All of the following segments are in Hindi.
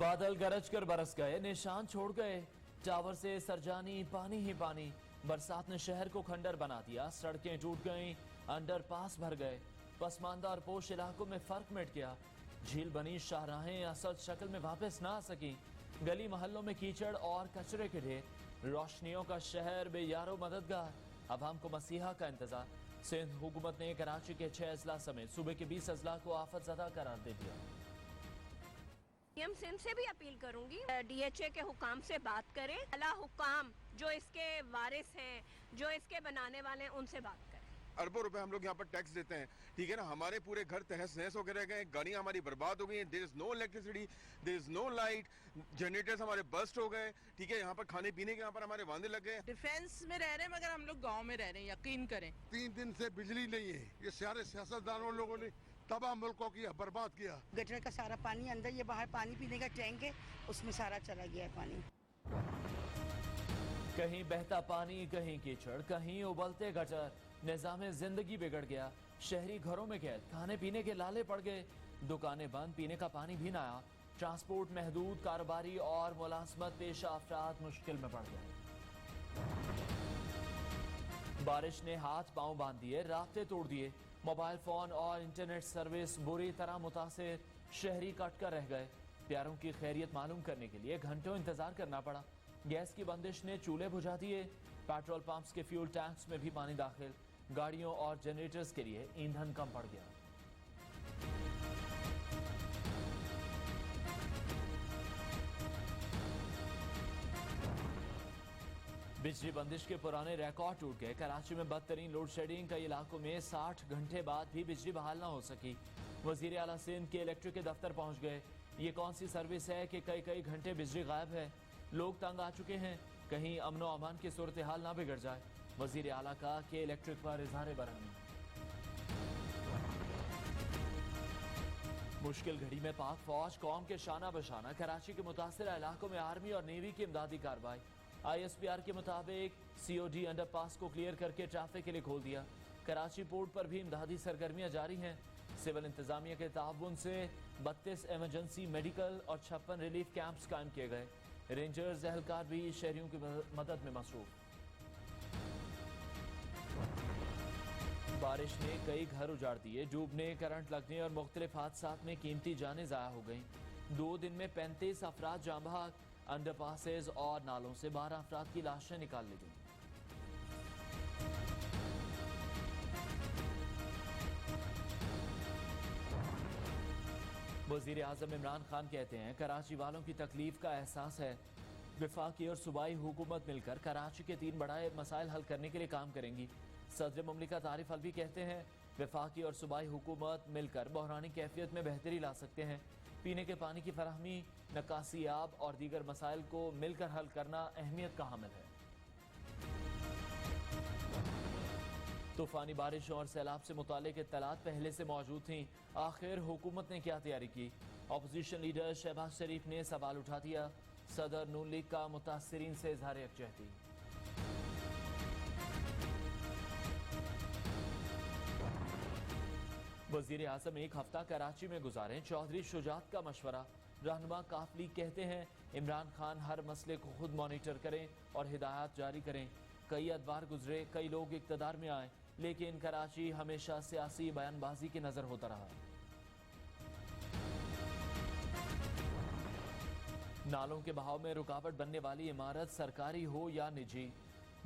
बादल गरज कर बरस गए, निशान छोड़ गए। टावर से सरजानी पानी ही पानी। बरसात ने शहर को खंडर बना दिया। सड़कें टूट गईं, अंडरपास भर गए। पसमानदा और पोश इलाकों में फर्क मिट गया। झील बनी शाहराहें असल शक्ल में वापस ना आ सकी। गली मोहल्लों में कीचड़ और कचरे के ढेर। रोशनियों का शहर बेयारो मददगार। अवाम को मसीहा का इंतजार। सिंध हुकूमत ने कराची के 6 अजला समेत सूबे के 20 अजला को आफत ज़दा करार दे दिया। सीएम सिंध से भी अपील करूंगी, डीएचए के हुकाम से बात करें। अला हुकाम जो इसके वारिस हैं, जो इसके बनाने वाले हैं, उनसे बात करें। अरबों रुपए हम लोग यहाँ पर टैक्स देते हैं, ठीक है ना। हमारे पूरे घर तहस नहस होकर रह गए, गाड़ियाँ हमारी बर्बाद हो गई हैं। There is no electricity, there is no light, generators हमारे बस्ट हो गए, ठीक है। यहाँ पर खाने पीने के यहाँ पर हमारे वांदे लग गए। डिफेंस में रह रहे हैं मगर हम लोग गाँव में रह रहे हैं, यकीन करें। 3 दिन से बिजली नहीं है। ये सारे सियासतदानों लोगों ने तबाह मुल्कों की बर्बाद किया। गटर का सारा पानी अंदर, ये बाहर पानी पीने का टैंक है, उसमें सारा चला गया है पानी। कहीं बहता पानी, कहीं कीचड़, कहीं उबलते गटर। निजाम जिंदगी बिगड़ गया। शहरी घरों में कैद, खाने पीने के लाले पड़ गए। दुकानें बंद, पीने का पानी भी ना आया। ट्रांसपोर्ट महदूद, कारोबारी और मुलाजमत पेशा अफराद मुश्किल में पड़ गए। बारिश ने हाथ पांव बांध दिए, रास्ते तोड़ दिए। मोबाइल फोन और इंटरनेट सर्विस बुरी तरह मुतासिर। शहरी कट कर रह गए। प्यारों की खैरियत मालूम करने के लिए घंटों इंतजार करना पड़ा। गैस की बंदिश ने चूल्हे बुझा दिए। पेट्रोल पंप्स के फ्यूल टैंक्स में भी पानी दाखिल। गाड़ियों और जनरेटर्स के लिए ईंधन कम पड़ गया। बिजली बंदिश के पुराने रिकॉर्ड टूट गए। कराची में बदतरीन लोड शेडिंग, कई इलाकों में 60 घंटे बाद भी बिजली बहाल ना हो सकी। वजीर आला सिंध के इलेक्ट्रिक के दफ्तर पहुंच गए। ये कौन सी सर्विस है कि कई कई घंटे बिजली गायब है। लोग तंग आ चुके हैं, कहीं अमनो अमान की सूरत हाल ना बिगड़ जाए। वजीर आला का के इलेक्ट्रिक पर इजहार बरहमी। मुश्किल घड़ी में पाक फौज कौम के शाना बशाना। कराची के मुतासिर इलाकों में आर्मी और नेवी की इमदादी कार्रवाई। ISPR के मुताबिक COD अंडरपास को क्लियर करके ट्रैफिक के लिए खोल दिया। कराची पोर्ट पर भी इमदादी सरगर्मियां जारी हैं। सिविल इंतजामिया के ताउन से 32 इमरजेंसी मेडिकल और 56 रिलीफ कैंप्स कायम किए गए। रेंजर्स एहलकार भी शहरियों की मदद में मसरूफ। बारिश ने कई घर उजाड़ दिए। डूबने, करंट लगने और मुख्तलिफ हादसात में कीमती जानें ज़ाया हो गईं। 2 दिन में 35 अफराद जाँ बहक। अंडरपासेज और नालों से 12 अफराद की लाशें निकाल ली गईं। वजीर आजम इमरान खान कहते हैं कराची वालों की तकलीफ का एहसास है। वफाकी और सूबाई हुकूमत मिलकर कराची के 3 बड़े मसाइल हल करने के लिए काम करेंगी। सदर मुमलिकत आरिफ अलवी कहते हैं वफाकी और सूबाई हुकूमत मिलकर बहरानी कैफियत में बेहतरी ला सकते हैं। पीने के पानी की फराहमी, नकासी आब और दीगर मसाइल को मिलकर हल करना अहमियत का हामिल है। तूफानी बारिश और सैलाब से मुतालिक इत्तलात पहले से मौजूद थीं। आखिर हुकूमत ने क्या तैयारी की? अपोजिशन लीडर शहबाज शरीफ ने सवाल उठा दिया। सदर नून लीग का मुतासिरीन से इजहार यकजहती। वजीर आजम 1 हफ्ता कराची में गुजारें, चौधरी शुजात का मशवरा। रहनुमा काफ लीग कहते हैं इमरान खान हर मसले को खुद मॉनिटर करें और हिदायत जारी करें। कई अदवार गुजरे, कई लोग इक़्तिदार में आए, लेकिन कराची हमेशा सियासी बयानबाजी की नजर होता रहा। नालों के बहाव में रुकावट बनने वाली इमारत सरकारी हो या निजी,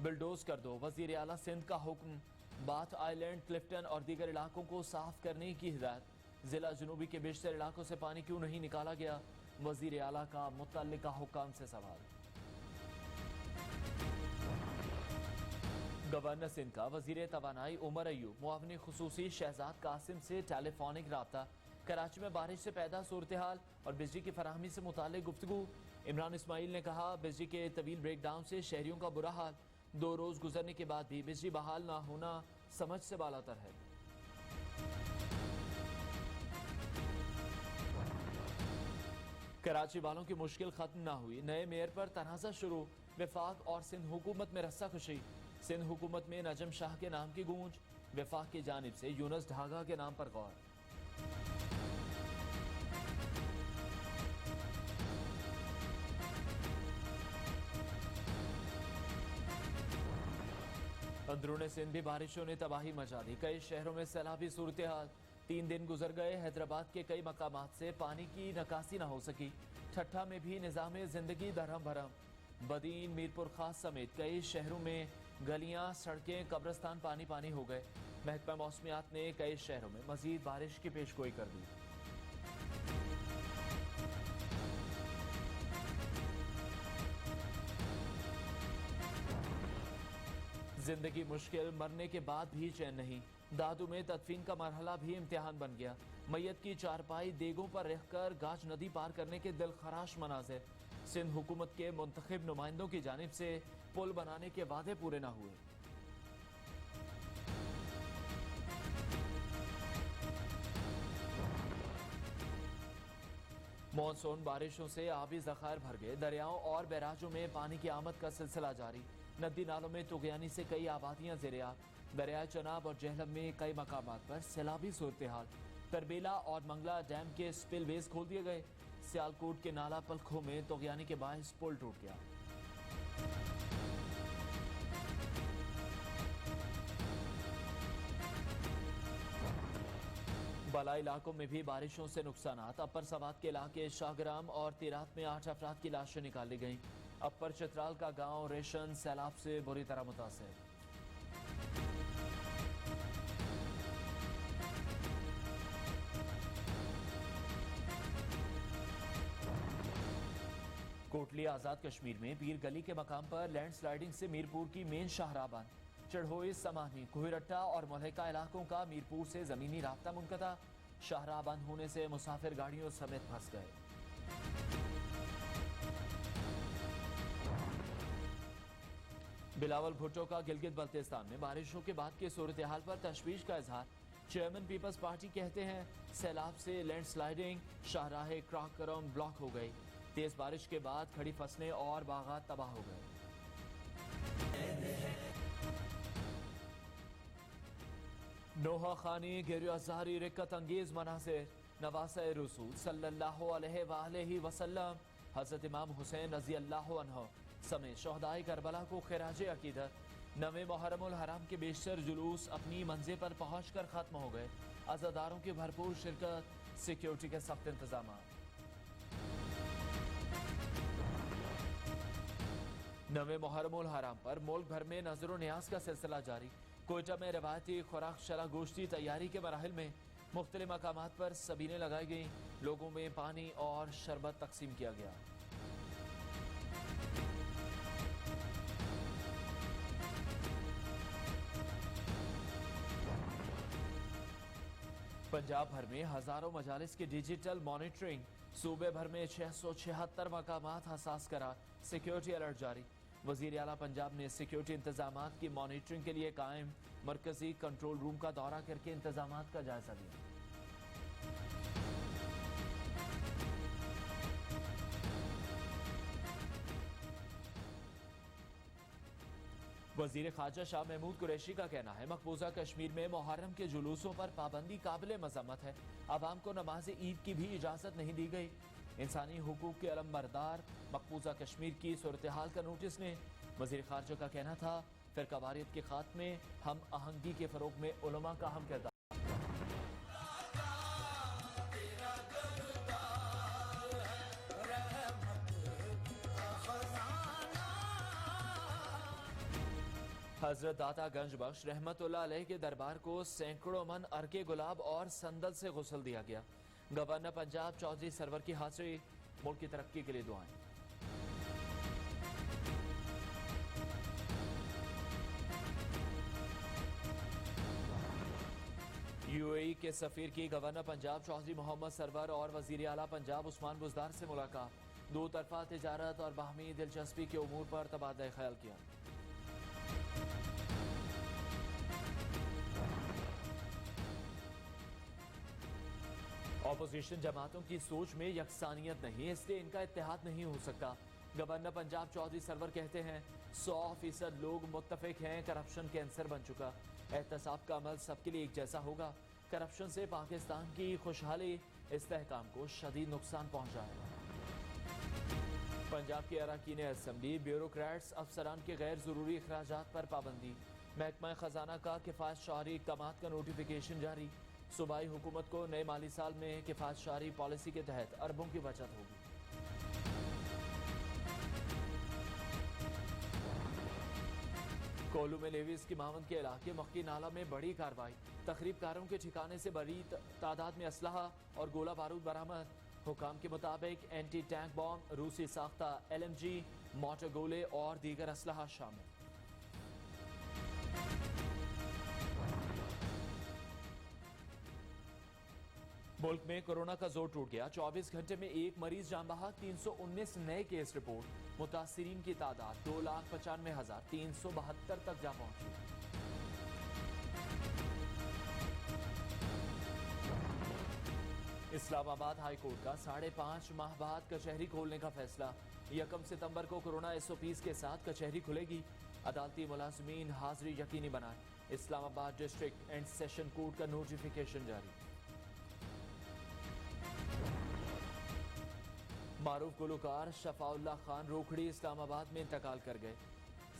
बिल्डोज कर दो। वजीर आला सिंध का हुक्म। बाथ आइलैंड, क्लिफ्टन और दीगर इलाकों को साफ करने की हिदायत। जिला जुनूबी के बेशतर इलाकों से पानी क्यों नहीं निकाला गया? वजीर आला का मुतल्लिका हुक्काम से सवाल। गवर्नर सिंध का वजीर तवानाई उमर अयूब मुआवनी खुसूसी शहजाद कासिम से टेलीफोनिक राब्ता। कराची में बारिश से पैदा सूरत हाल और बिजली की फराहमी से मुताल्लिक गुफ्तगू। इमरान इस्माइल ने कहा बिजली के तवील ब्रेकडाउन से शहरियों का बुरा हाल। 2 रोज गुजरने के बाद भी बिजली बहाल ना होना समझ से बालातर है। कराची वालों की मुश्किल खत्म ना हुई, नए मेयर पर तनाज़ा शुरू। वफाक और सिंध हुकूमत में रस्सा खुशी। सिंध हुकूमत में नजम शाह के नाम की गूंज। वफाक की जानिब से यूनुस ढागा के नाम पर गौर। अंदरूनी सिंध भी बारिशों ने तबाही मचा दी। कई शहरों में सैलाबी सूरत हाल। 3 दिन गुजर गए, हैदराबाद के कई मकामात से पानी की निकासी न हो सकी। ठट्ठा में भी निज़ाम जिंदगी दरहम भरम। बदीन, मीरपुर खास समेत कई शहरों में गलियां, सड़कें, कब्रिस्तान पानी पानी हो गए। महकमा मौसमियात ने कई शहरों में मजीद बारिश की पेशगोई कर दी। जिंदगी मुश्किल, मरने के बाद भी चैन नहीं। दादू में तदफीन का मरहला भी इम्तिहान बन गया। मैयत की चारपाई देगों पर रखकर गाज नदी पार करने के दिलखराश मनाजिर। सिंध हुकूमत के मुंतखब नुमाइंदों की जानिब से पुल बनाने के वादे पूरे न हुए। मॉनसून बारिशों से आबी ज़खायर भर गए। दरियाओं और बैराजों में पानी की आमद का सिलसिला जारी। नदी नालों में तुगयानी से कई आबादियां ज़ेर-ए-आब। दरियाए चनाब और जहलम में कई मकामात पर सैलाबी सूरत हाल। तरबेला और मंगला डैम के स्पिलवेज खोल दिए गए। सियालकोट के नाला पलखों में तुगयानी के बायस पुल टूट गया। बलाई इलाकों में भी बारिशों से नुकसानात। अपर सवात के इलाके शाहग्राम और तिरात में 8 अफराद की लाशें निकाली गईं। अपर चित्राल का गांव रेशन सैलाब से बुरी तरह मुतासिर। कोटली आजाद कश्मीर में पीर गली के मकाम पर लैंडस्लाइडिंग से मीरपुर की मेन शाहराह बंद। चढ़ोई, समानी, कोहिरट्टा और मुल्हिका इलाकों का मीरपुर से जमीनी राब्ता मुनक़ता। शाहराह बंद होने से मुसाफिर गाड़ियों समेत फंस गए। बिलावल भुट्टो का गिलगित बल्तिस्तान में बारिशों के बाद की सूरत हाल पर तशवीश का इजहार। चेयरमैन पीपल्स पार्टी कहते हैं सैलाब से लैंडस्लाइडिंग, शाहराह क्राकरम ब्लॉक हो गई। तेज बारिश के बाद खड़ी फसलें और बागात तबाह हो गए। नोहा खानी, गिरफ्तारी, रिक्कत अंगेज मनासिर। नवासा रसूल सल्लल्लाहु अलैहि वसल्लम, हजरत इमाम हुसैन रजी अल्लाह अन्हु समेत शहदाए करबला को खिराजे अकीदत। 9वें मुहर्रमुल हराम के बेशतर जुलूस अपनी मंजिल पर पहुँच कर खत्म हो गए। अज़ादारों की भरपूर शिरकत, सिक्योरिटी के सख्त इंतजाम। 9वें मुहर्रमुल हराम पर मुल्क भर में नजर न्याज का सिलसिला जारी। कोयटा में रवायती खुराक शरा गोश्ती तैयारी के मराहिल में मुख्तलिफ मकामात पर सबीनें लगाई गईं। लोगों में पानी और शरबत तकसीम किया गया। पंजाब भर में हजारों मजालिस की डिजिटल मॉनिटरिंग। सूबे भर में 676 मकामात हसास करार। सिक्योरिटी अलर्ट जारी। वजीर आला पंजाब ने सिक्योरिटी इंतजामात की मॉनिटरिंग के लिए कायम मरकजी कंट्रोल रूम का दौरा करके इंतजामात का जायजा लिया। वजीर खारजा शाह महमूद कुरैशी का कहना है मकबूजा कश्मीर में मुहर्रम के जुलूसों पर पाबंदी काबिल मजम्मत है। अवाम को नमाज ईद की भी इजाज़त नहीं दी गई। इंसानी हुकूक के अलमबरदार मकबूजा कश्मीर की सूरत हाल का नोटिस ने। वजीर खारजा का कहना था फिरकावारियत के खात्मे, हम आहंगी के फरोग में उलमा का अहम किरदार। हजरत दाता गंज बख्श रहमतुल्लाह अलैह के दरबार को सैकड़ों मन अर्के गुलाब और संदल से गुस्ल दिया गया। गवर्नर पंजाब चौधरी सरवर की हाजिरी। मुल्क की तरक्की के लिए दुआएं। यूएई के सफीर की गवर्नर पंजाब चौधरी मोहम्मद सरवर और वजीर आला पंजाब उस्मान बुज़दार से मुलाकात। दो तरफा तिजारत और बाहमी दिलचस्पी के उमूर पर तबादला ख्याल किया। ऑपोजिशन जमातों की सोच में यकसानियत नहीं, इसलिए इनका इत्तेहाद नहीं हो सकता। गवर्नर पंजाब चौधरी सरवर कहते हैं 100% लोग मुत्तफिक हैं, करप्शन कैंसर बन चुका। एहतसाब का अमल सबके लिए एक जैसा होगा। करप्शन से पाकिस्तान की खुशहाली, इस्तेहकाम को शदीद नुकसान पहुंचाएगा। पंजाब के अरकान असेंबली, ब्यूरोक्रेट्स, अफसरान के गैर जरूरी अखराजात पर पाबंदी। महकमा खजाना का किफायत शारी इक़दामात का नोटिफिकेशन जारी। सूबाई हुकूमत को नए माली साल में किफायत शारी पॉलिसी के तहत अरबों की बचत होगी। कोलू में लेविस की मावंद के इलाके मक्की नाला में बड़ी कार्रवाई। तखरीबकारों के ठिकाने से बड़ी तादाद में असलहा और गोला बारूद बरामद। हुकाम के मुताबिक एंटी टैंक बॉम्ब, रूसी साख्ता LMG, मोटर गोले और दीगर असलहा शामिल। मुल्क में कोरोना का जोर टूट गया। 24 घंटे में एक मरीज जान बहा। 319 नए केस रिपोर्ट। मुतासिरीन की तादाद 2,95,372 तक जा पहुंची। इस्लामाबाद हाई कोर्ट का 5.5 माह बाद कचहरी खोलने का फैसला। 1 सितंबर को कोरोना SOPs के साथ कचहरी खुलेगी। अदालती मुलाजमीन हाजिरी यकीनी बनाए। Islamabad district and session court का नोटिफिकेशन जारी। मारूफ गुलकार शफाउल्लाह खान रोखड़ी इस्लामाबाद में इंतकाल कर गए।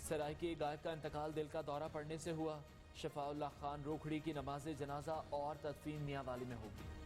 सरायकी गायक का इंतकाल दिल का दौरा पड़ने से हुआ। शफाउल्लाह खान रोखड़ी की नमाज जनाजा और तदफीन मियां वाली में होगी।